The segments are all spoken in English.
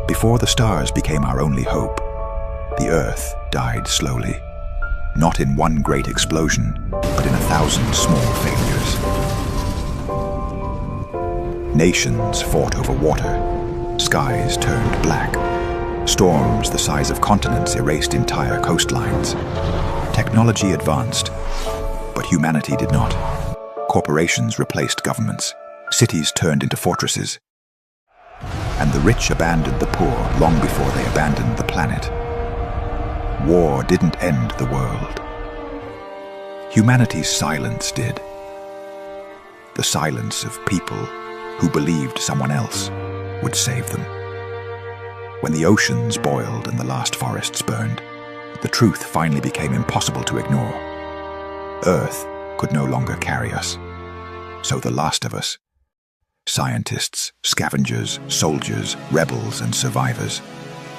Before the stars became our only hope, the Earth died slowly. Not in one great explosion, but in 1,000 small failures. Nations fought over water. Skies turned black. Storms the size of continents erased entire coastlines. Technology advanced, but humanity did not. Corporations replaced governments. Cities turned into fortresses. And the rich abandoned the poor long before they abandoned the planet. War didn't end the world. Humanity's silence did. The silence of people who believed someone else would save them. When the oceans boiled and the last forests burned, the truth finally became impossible to ignore. Earth could no longer carry us. So the last of us, scientists, scavengers, soldiers, rebels, and survivors,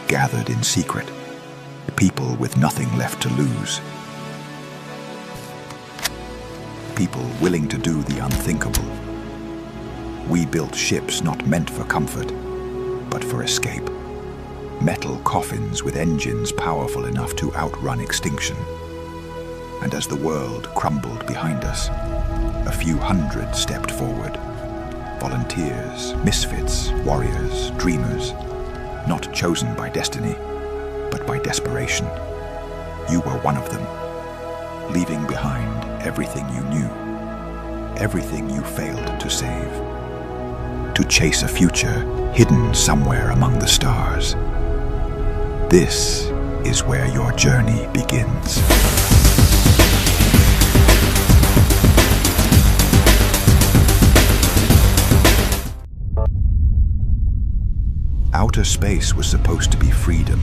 gathered in secret, people with nothing left to lose. People willing to do the unthinkable. We built ships not meant for comfort, but for escape. Metal coffins with engines powerful enough to outrun extinction. And as the world crumbled behind us, a few hundred stepped forward. Volunteers, misfits, warriors, dreamers, not chosen by destiny, but by desperation. You were one of them, leaving behind everything you knew, everything you failed to save, to chase a future hidden somewhere among the stars. This is where your journey begins. Outer space was supposed to be freedom,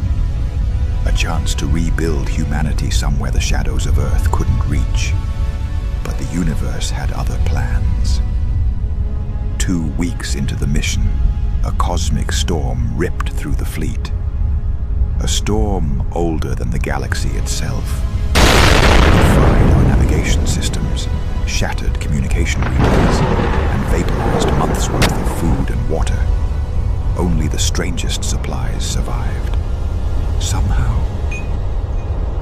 a chance to rebuild humanity somewhere the shadows of Earth couldn't reach. But the universe had other plans. 2 weeks into the mission, a cosmic storm ripped through the fleet. A storm older than the galaxy itself. It fried our navigation systems, shattered communication relays, and vaporized months' worth of food and water. Only the strangest supplies survived. Somehow,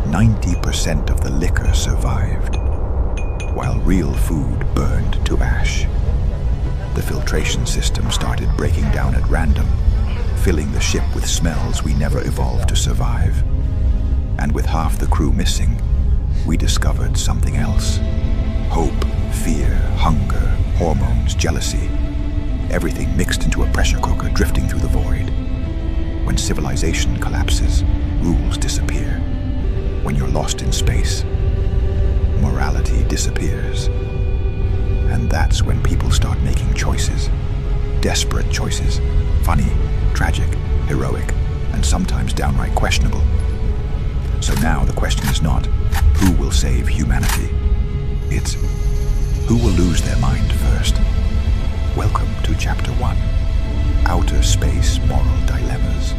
90% of the liquor survived, while real food burned to ash. The filtration system started breaking down at random, filling the ship with smells we never evolved to survive. And with half the crew missing, we discovered something else. Hope, fear, hunger, hormones, jealousy. Everything mixed into a pressure cooker drifting through the void. When civilization collapses, rules disappear. When you're lost in space, morality disappears. And that's when people start making choices. Desperate choices. Funny, tragic, heroic, and sometimes downright questionable. So now the question is not, who will save humanity? It's, who will lose their mind first? Welcome to Chapter 1, Outer Space Moral Dilemmas.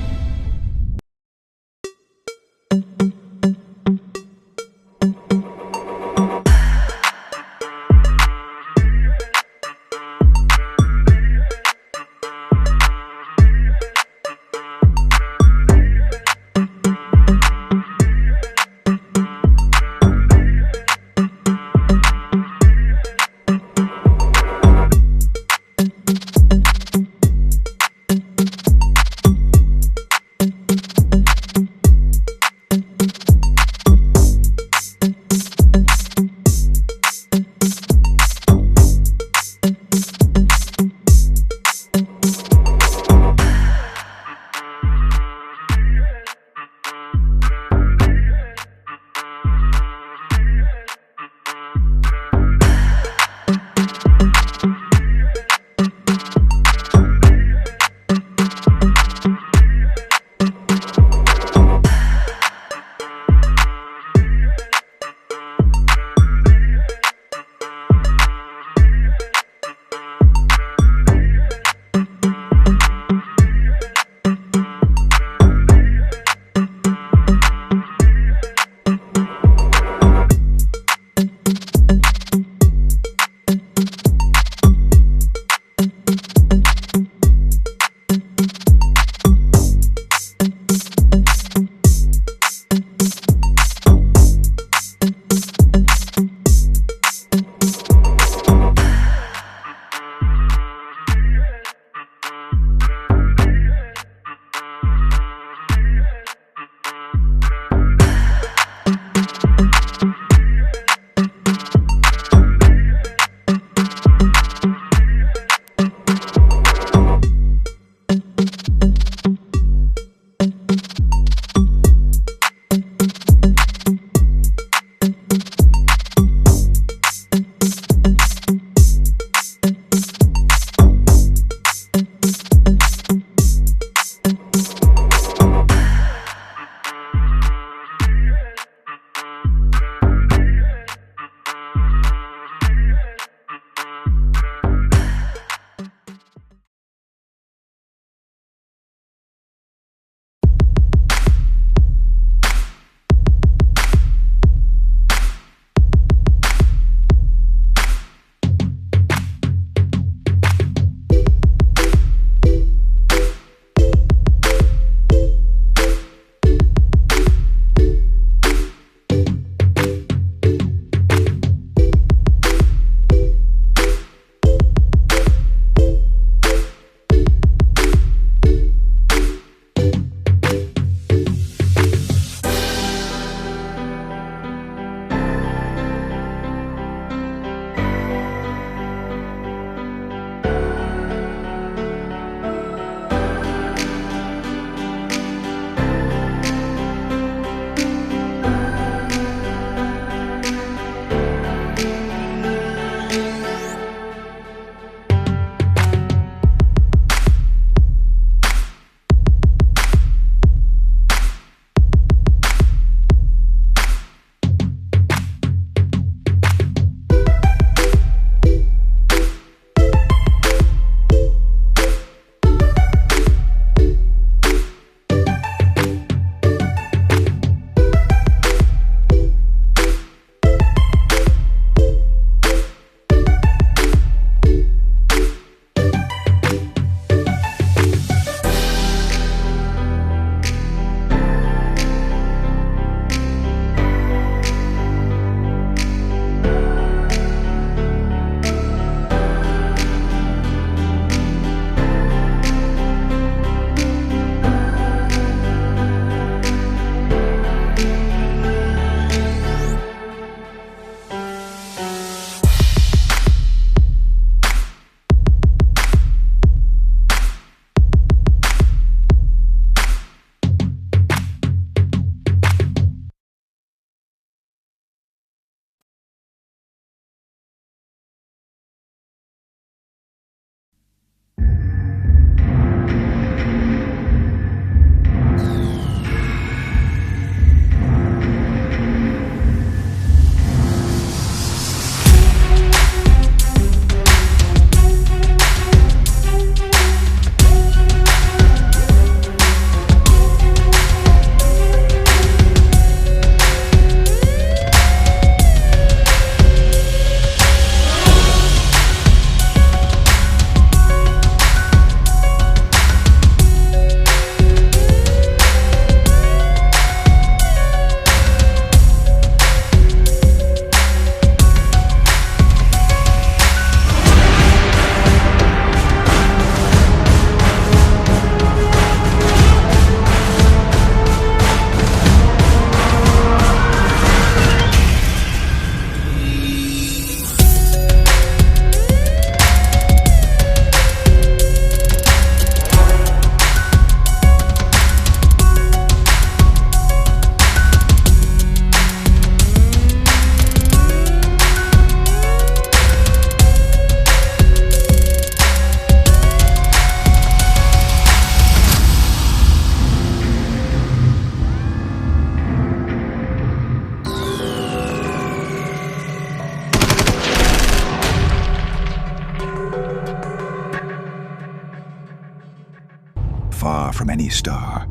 far from any star,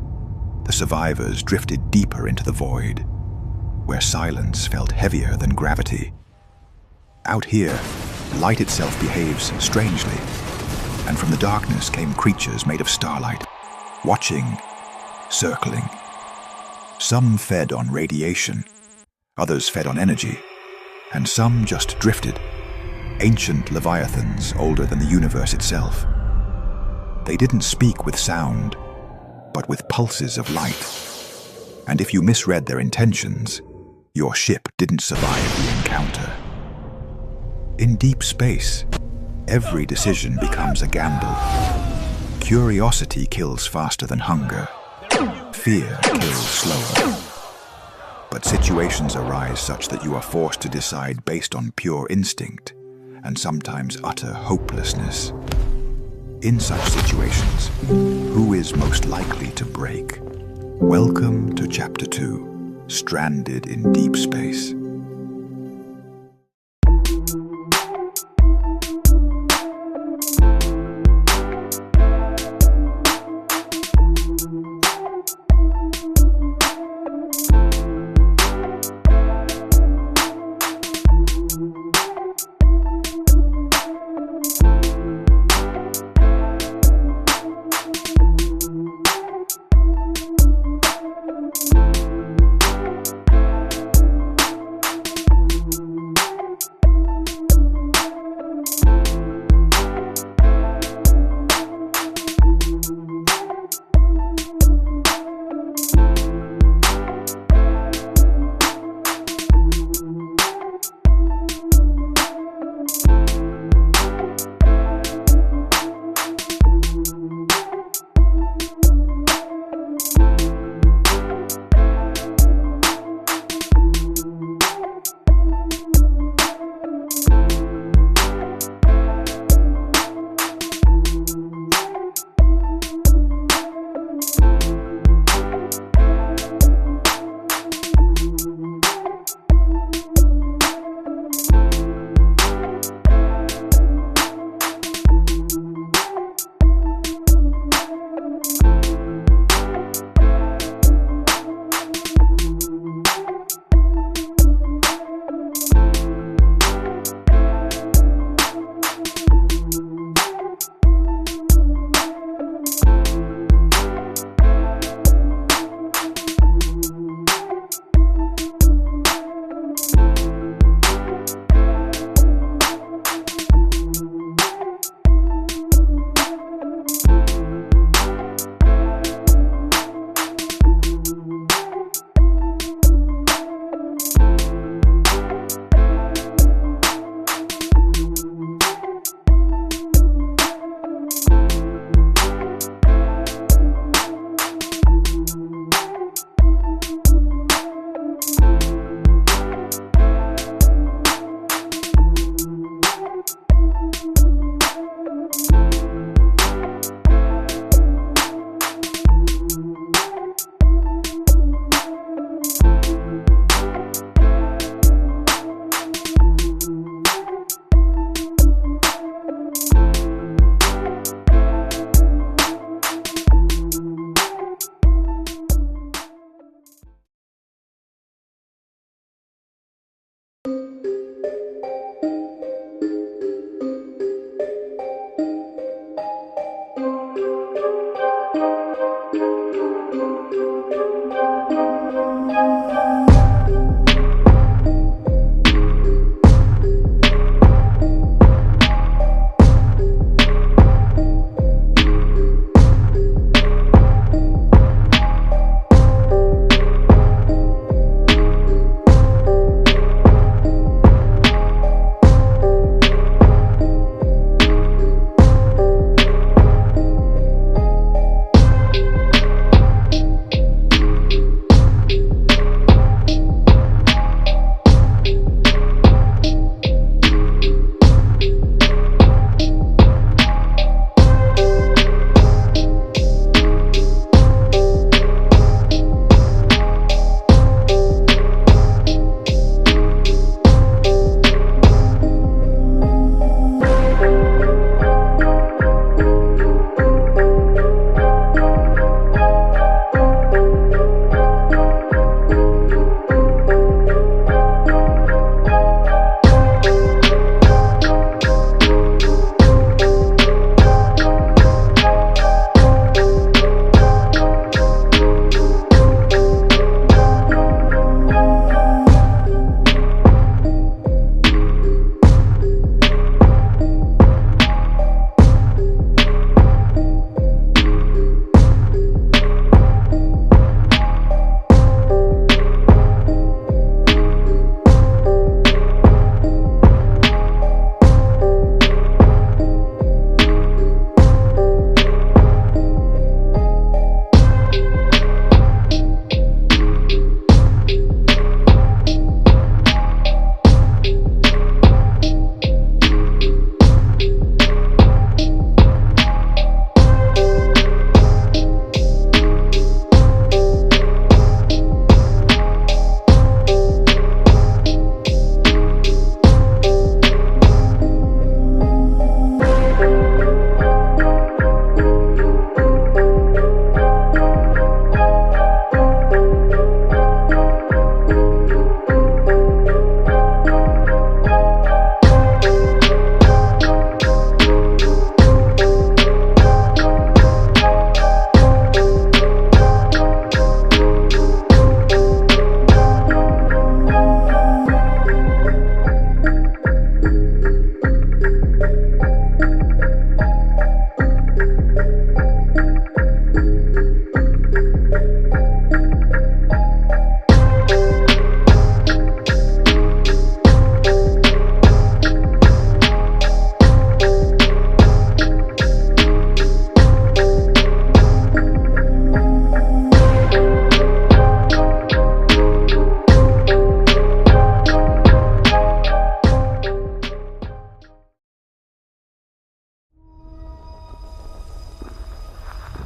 the survivors drifted deeper into the void, where silence felt heavier than gravity. Out here, light itself behaves strangely, and from the darkness came creatures made of starlight, watching, circling. Some fed on radiation, others fed on energy, and some just drifted, ancient leviathans older than the universe itself. They didn't speak with sound, but with pulses of light. And if you misread their intentions, your ship didn't survive the encounter. In deep space, every decision becomes a gamble. Curiosity kills faster than hunger. Fear kills slower. But situations arise such that you are forced to decide based on pure instinct and sometimes utter hopelessness. In such situations, who is most likely to break? Welcome to Chapter 2, Stranded in Deep Space.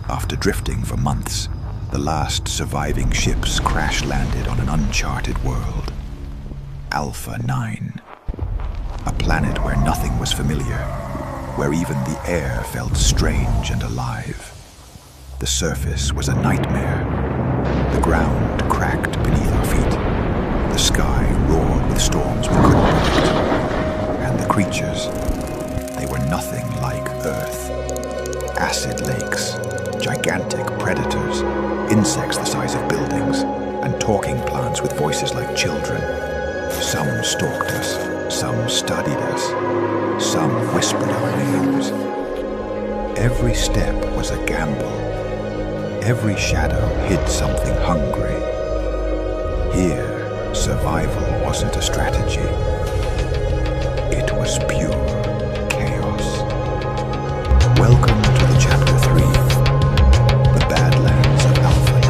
After drifting for months, the last surviving ships crash-landed on an uncharted world. Alpha 9. A planet where nothing was familiar, where even the air felt strange and alive. The surface was a nightmare. The ground cracked beneath our feet. The sky roared with storms we couldn't predict. And the creatures, they were nothing like Earth. Acid lakes, gigantic predators, insects the size of buildings, and talking plants with voices like children. Some stalked us, some studied us, some whispered our names. Every step was a gamble. Every shadow hid something hungry. Here, survival wasn't a strategy. It was pure chaos. Welcome to the Chapter 3, The Badlands of Alpha 9.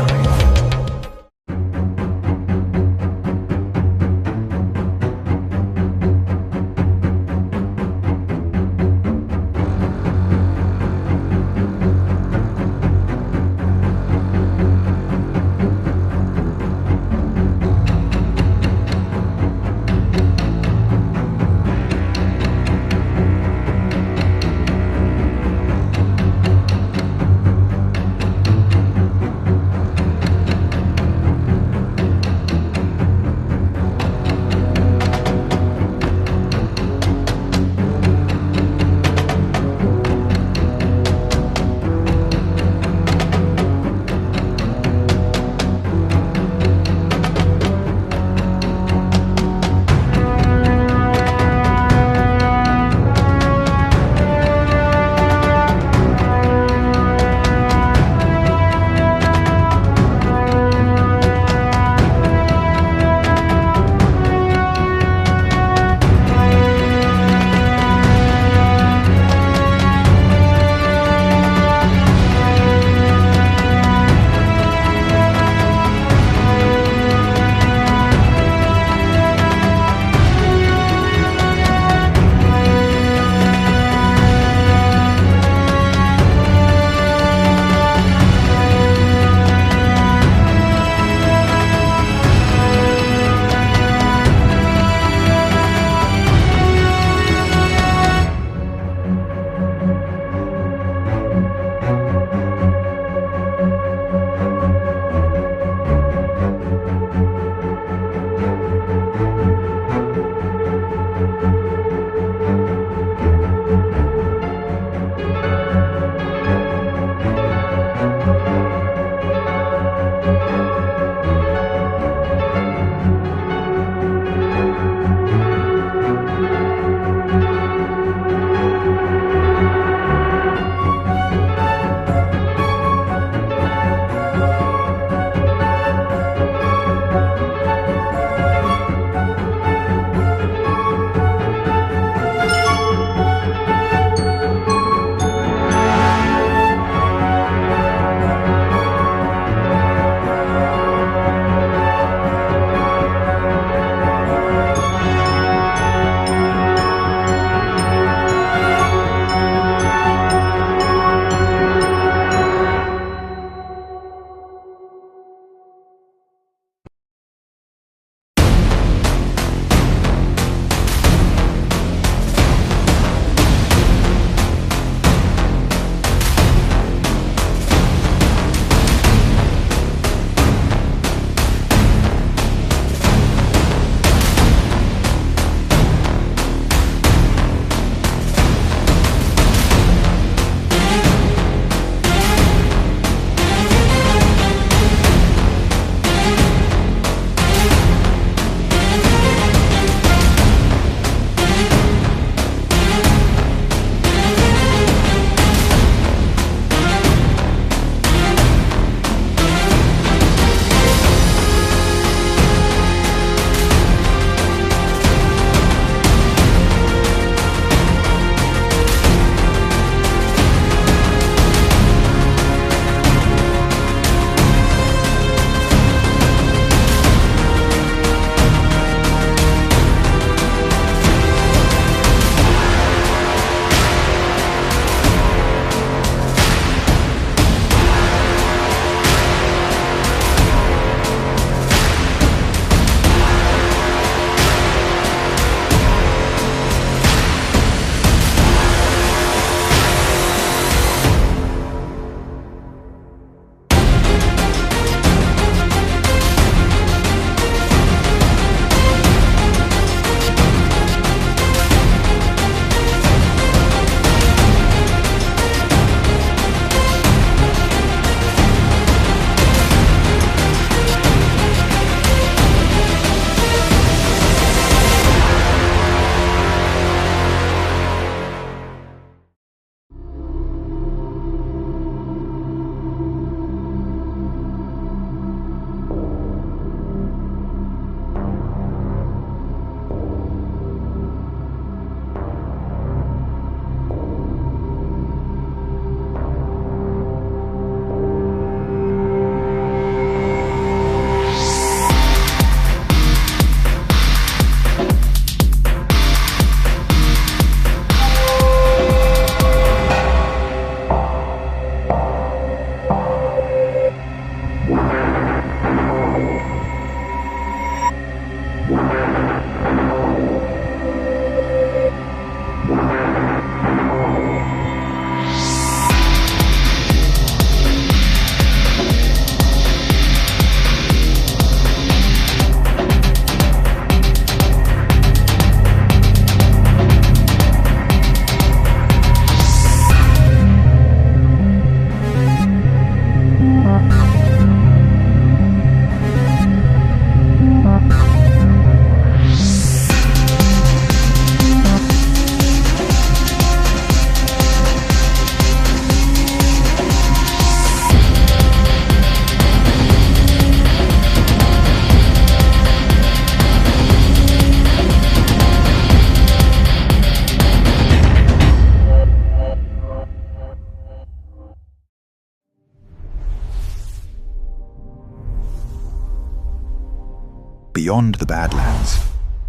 beyond the Badlands,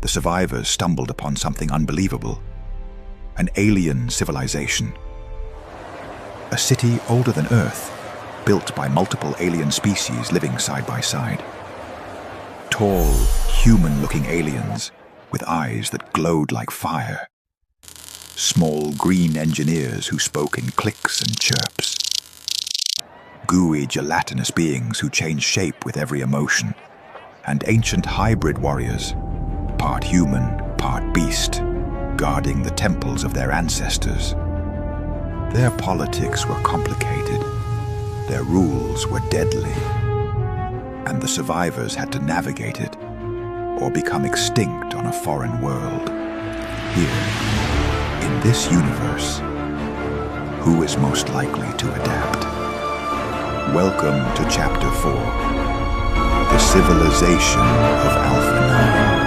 the survivors stumbled upon something unbelievable. An alien civilization. A city older than Earth, built by multiple alien species living side by side. Tall, human-looking aliens with eyes that glowed like fire. Small green engineers who spoke in clicks and chirps. Gooey, gelatinous beings who changed shape with every emotion. And ancient hybrid warriors, part human, part beast, guarding the temples of their ancestors. Their politics were complicated. Their rules were deadly. And the survivors had to navigate it or become extinct on a foreign world. Here, in this universe, who is most likely to adapt? Welcome to Chapter 4, The Civilization of Alpha 9.